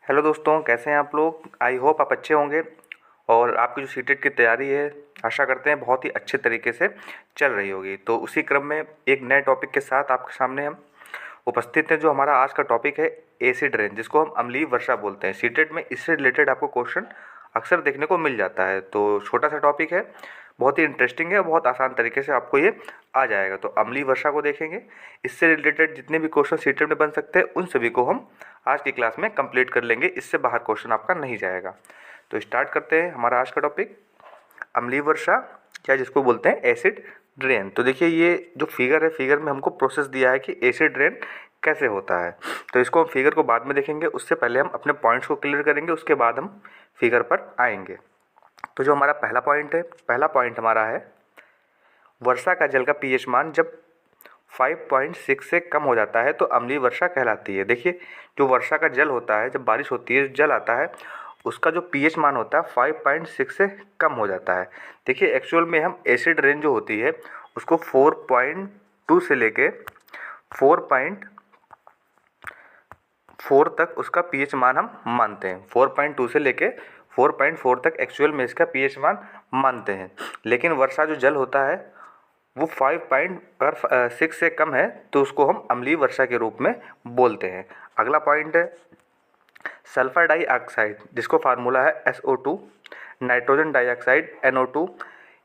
Hello दोस्तों, कैसे हैं आप लोग। आई होप आप अच्छे होंगे और आपकी जो सीटेट की तैयारी है आशा करते हैं बहुत ही अच्छे तरीके से चल रही होगी। तो उसी क्रम में एक नए टॉपिक के साथ आपके सामने हम उपस्थित हैं। जो हमारा आज का टॉपिक है एसिड रेन, जिसको हम अम्लीय वर्षा बोलते हैं। सीटेट में इससे रिलेटेड आपको क्वेश्चन अक्सर देखने को मिल जाता है। तो छोटा सा टॉपिक है, बहुत ही इंटरेस्टिंग है, बहुत आसान तरीके से आपको ये आ जाएगा। तो अम्लीय वर्षा को देखेंगे, इससे रिलेटेड जितने भी क्वेश्चन सीटेट में बन सकते हैं उन सभी को हम आज की क्लास में कंप्लीट कर लेंगे। इससे बाहर क्वेश्चन आपका नहीं जाएगा। तो स्टार्ट करते हैं हमारा आज का टॉपिक, अम्लीय वर्षा या जिसको बोलते हैं एसिड ड्रेन। तो देखिए, ये जो फिगर है, फिगर में हमको प्रोसेस दिया है कि एसिड ड्रेन कैसे होता है। तो इसको हम फिगर को बाद में देखेंगे, उससे पहले हम अपने पॉइंट्स को क्लियर करेंगे, उसके बाद हम फिगर पर आएंगे। तो जो हमारा पहला पॉइंट है, पहला पॉइंट हमारा है वर्षा का जल का पीएच मान जब 5.6 से कम हो जाता है तो अम्लीय वर्षा कहलाती है। देखिए, जो वर्षा का जल होता है, जब बारिश होती है, जल आता है, उसका जो पीएच मान होता है 5.6 से कम हो जाता है। देखिए, एक्चुअल में हम एसिड रेन जो होती है उसको 4.2 से लेके 4.4 तक उसका पीएच मान हम मानते हैं। 4.2 से लेके 4.4 तक एक्चुअल में इसका पीएच मान मानते हैं। लेकिन वर्षा जो जल होता है वो 5.6 से कम है तो उसको हम अम्लीय वर्षा के रूप में बोलते हैं। अगला पॉइंट है सल्फर डाइऑक्साइड, जिसको फार्मूला है SO2, नाइट्रोजन डाइऑक्साइड NO2।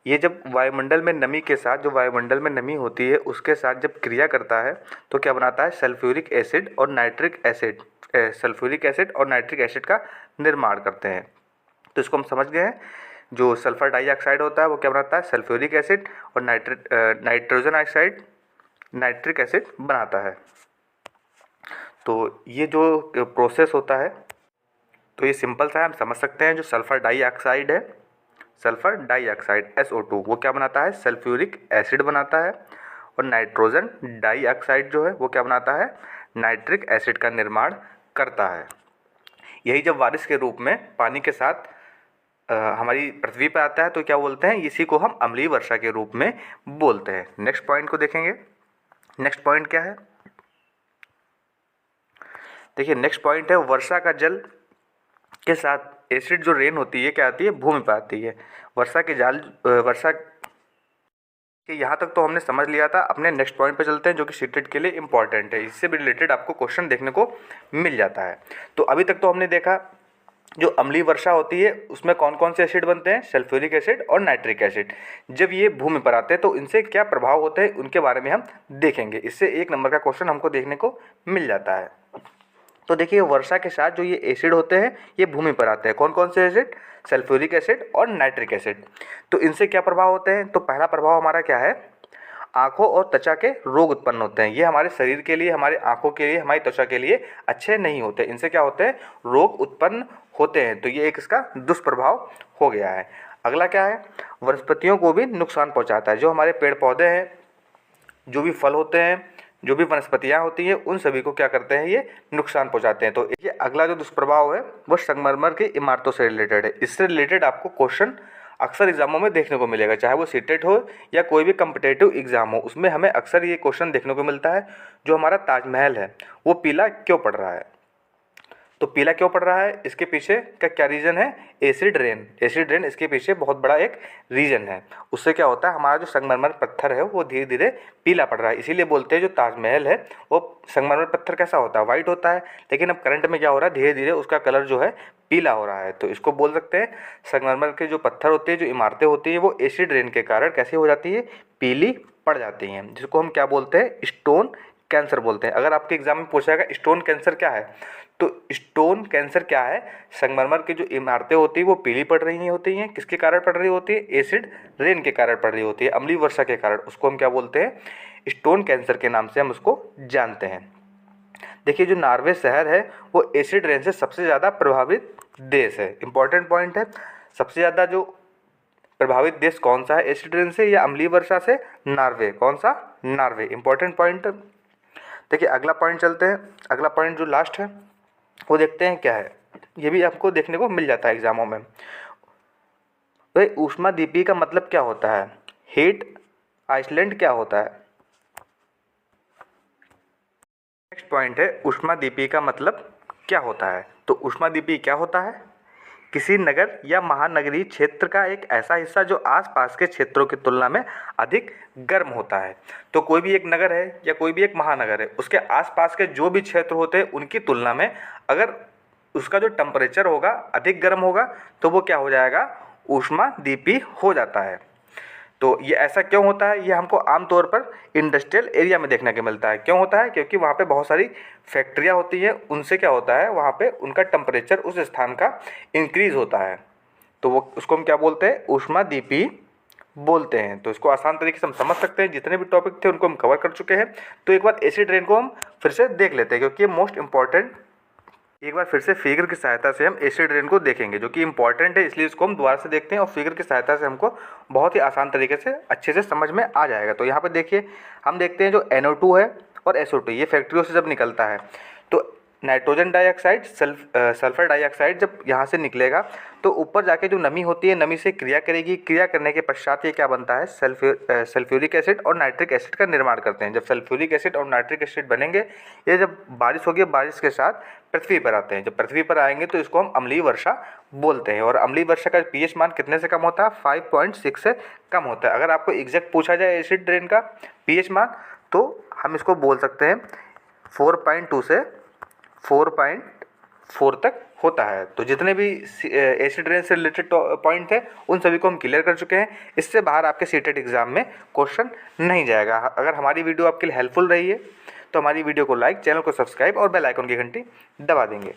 ये जब वायुमंडल में नमी के साथ, जो वायुमंडल में नमी होती है उसके साथ जब क्रिया करता है तो क्या बनाता है, सल्फ्यूरिक एसिड और नाइट्रिक एसिड, सल्फ्यूरिक एसिड और नाइट्रिक एसिड का निर्माण करते हैं। तो इसको हम समझ गए हैं। जो सल्फर डाइऑक्साइड होता है वो क्या बनाता है, सल्फ्यूरिक एसिड और नाइट्रोजन ऑक्साइड नाइट्रिक एसिड बनाता है। तो ये जो प्रोसेस होता है तो ये सिंपल सा है, हम समझ सकते हैं। जो सल्फर डाइऑक्साइड है, सल्फर डाइऑक्साइड SO2, वो क्या बनाता है, सल्फ्यूरिक एसिड बनाता है। और नाइट्रोजन डाइऑक्साइड जो है वो क्या बनाता है, नाइट्रिक एसिड का निर्माण करता है। यही जब बारिश के रूप में पानी के साथ हमारी पृथ्वी पर आता है तो क्या बोलते हैं, इसी को हम अम्लीय वर्षा के रूप में बोलते हैं। नेक्स्ट पॉइंट को देखेंगे। नेक्स्ट पॉइंट क्या है, देखिए नेक्स्ट पॉइंट है वर्षा का जल के साथ एसिड जो रेन होती है क्या आती है, भूमि पर आती है। वर्षा के यहाँ तक तो हमने समझ लिया था। अपने नेक्स्ट पॉइंट पे चलते हैं जो कि सीटेट के लिए इंपॉर्टेंट है। इससे भी रिलेटेड आपको क्वेश्चन देखने को मिल जाता है। तो अभी तक तो हमने देखा जो अम्लीय वर्षा होती है उसमें कौन कौन से एसिड बनते हैं, सल्फ्यूरिक एसिड और नाइट्रिक एसिड। जब ये भूमि पर आते हैं तो इनसे क्या प्रभाव होते हैं उनके बारे में हम देखेंगे। इससे एक नंबर का क्वेश्चन हमको देखने को मिल जाता है। तो देखिए, वर्षा के साथ जो ये एसिड होते हैं ये भूमि पर आते हैं। कौन कौन से एसिड, सल्फ्यूरिक एसिड और नाइट्रिक एसिड। तो इनसे क्या प्रभाव होते हैं, तो पहला प्रभाव हमारा क्या है, आँखों और त्वचा के रोग उत्पन्न होते हैं। ये हमारे शरीर के लिए, हमारे आँखों के लिए, हमारी त्वचा के लिए अच्छे नहीं होते। इनसे क्या होते हैं, रोग उत्पन्न होते हैं। तो ये एक इसका दुष्प्रभाव हो गया है। अगला क्या है, वनस्पतियों को भी नुकसान पहुंचाता है। जो हमारे पेड़ पौधे हैं, जो भी फल होते हैं, जो भी वनस्पतियाँ होती हैं, उन सभी को क्या करते हैं, ये नुकसान पहुंचाते हैं। तो ये अगला जो दुष्प्रभाव है वो संगमरमर की इमारतों से रिलेटेड है। इससे रिलेटेड आपको क्वेश्चन अक्सर एग्जामों में देखने को मिलेगा, चाहे वो सीटेट हो या कोई भी कम्पिटेटिव एग्जाम हो, उसमें हमें अक्सर ये क्वेश्चन देखने को मिलता है। जो हमारा ताजमहल है वो पीला क्यों पड़ रहा है। तो पीला क्यों पड़ रहा है, इसके पीछे का क्या रीज़न है, एसिड रेन। एसिड रेन इसके पीछे बहुत बड़ा एक रीज़न है। उससे क्या होता है, हमारा जो संगमरमर पत्थर है वो धीरे धीरे पीला पड़ रहा है। इसीलिए बोलते हैं जो ताजमहल है वो संगमरमर पत्थर कैसा होता है, वाइट होता है। लेकिन अब करंट में क्या हो रहा है, धीरे धीरे उसका कलर जो है पीला हो रहा है। तो इसको बोल सकते हैं संगमरमर के जो पत्थर होते हैं, जो इमारतें होती हैं, वो एसिड रेन के कारण कैसी हो जाती है, पीली पड़ जाती हैं। जिसको हम क्या बोलते हैं, स्टोन कैंसर बोलते हैं। अगर आपके एग्जाम में पूछा जाएगा स्टोन कैंसर क्या है, तो स्टोन कैंसर क्या है, संगमरमर की जो इमारतें होती हैं वो पीली पड़ रही होती हैं। किसके कारण पड़ रही होती है, एसिड रेन के कारण पड़ रही होती है, अम्लीय वर्षा के कारण। उसको हम क्या बोलते हैं, स्टोन कैंसर के नाम से हम उसको जानते हैं। देखिए, जो नॉर्वे शहर है वो एसिड रेन से सबसे ज़्यादा प्रभावित देश है। इंपॉर्टेंट पॉइंट है, सबसे ज़्यादा जो प्रभावित देश कौन सा है, एसिड रेन से या अम्लीय वर्षा से, नॉर्वे। कौन सा, नॉर्वे। Important point. देखिए अगला पॉइंट चलते हैं। अगला पॉइंट जो लास्ट है वो देखते हैं क्या है। ये भी आपको देखने को मिल जाता है एग्जामों में। तो ऊष्मादीपी का मतलब क्या होता है, हीट आइसलैंड क्या होता है। नेक्स्ट पॉइंट है ऊष्मादीपी का मतलब क्या होता है? तो ऊष्मादीपी क्या होता है? किसी नगर या महानगरीय क्षेत्र का एक ऐसा हिस्सा जो आसपास के क्षेत्रों की तुलना में अधिक गर्म होता है। तो कोई भी एक नगर है या कोई भी एक महानगर है, उसके आसपास के जो भी क्षेत्र होते हैं उनकी तुलना में अगर उसका जो टेम्परेचर होगा अधिक गर्म होगा तो वो क्या हो जाएगा? ऊष्मादीपी हो जाता है। तो ये ऐसा क्यों होता है? ये हमको आमतौर पर इंडस्ट्रियल एरिया में देखने को मिलता है। क्यों होता है? क्योंकि वहाँ पे बहुत सारी फैक्ट्रियाँ होती हैं, उनसे क्या होता है, वहाँ पे उनका टेम्परेचर उस स्थान का इंक्रीज़ होता है। तो वो उसको हम क्या बोलते हैं? ऊष्मादीपी बोलते हैं। तो इसको आसान तरीके से हम समझ सकते हैं। जितने भी टॉपिक थे उनको हम कवर कर चुके हैं। तो एक बार एसिड रेन को हम फिर से देख लेते हैं, क्योंकि ये मोस्ट इंपॉर्टेंट, एक बार फिर से फिगर की सहायता से हम एसिड रेन को देखेंगे, जो कि इंपॉर्टेंट है, इसलिए इसको हम दोबारा से देखते हैं और फिगर की सहायता से हमको बहुत ही आसान तरीके से अच्छे से समझ में आ जाएगा। तो यहाँ पर देखिए, हम देखते हैं जो NO2 है और SO2 ये फैक्ट्रियों से जब निकलता है तो नाइट्रोजन डाइऑक्साइड, सल्फर डाइऑक्साइड जब यहाँ से निकलेगा तो ऊपर जाके जो नमी होती है, नमी से क्रिया करेगी। क्रिया करने के पश्चात ये क्या बनता है? सल्फ्यूरिक एसिड और नाइट्रिक एसिड का निर्माण करते हैं। जब सल्फ्यूरिक एसिड और नाइट्रिक एसिड बनेंगे, ये जब बारिश होगी, बारिश के साथ पृथ्वी पर आते हैं। जब पृथ्वी पर आएंगे तो इसको हम अम्लीय वर्षा बोलते हैं। और अम्लीय वर्षा का pH मान कितने से कम होता है? 5.6 से कम होता है। अगर आपको एग्जैक्ट पूछा जाए एसिड रेन का pH मान, तो हम इसको बोल सकते हैं 4.2 से 4.4 तक होता है। तो जितने भी एसिड रेन से रिलेटेड पॉइंट थे उन सभी को हम क्लियर कर चुके हैं। इससे बाहर आपके सीटेट एग्जाम में क्वेश्चन नहीं जाएगा। अगर हमारी वीडियो आपके लिए हेल्पफुल रही है तो हमारी वीडियो को लाइक, चैनल को सब्सक्राइब और बेल आइकन की घंटी दबा देंगे।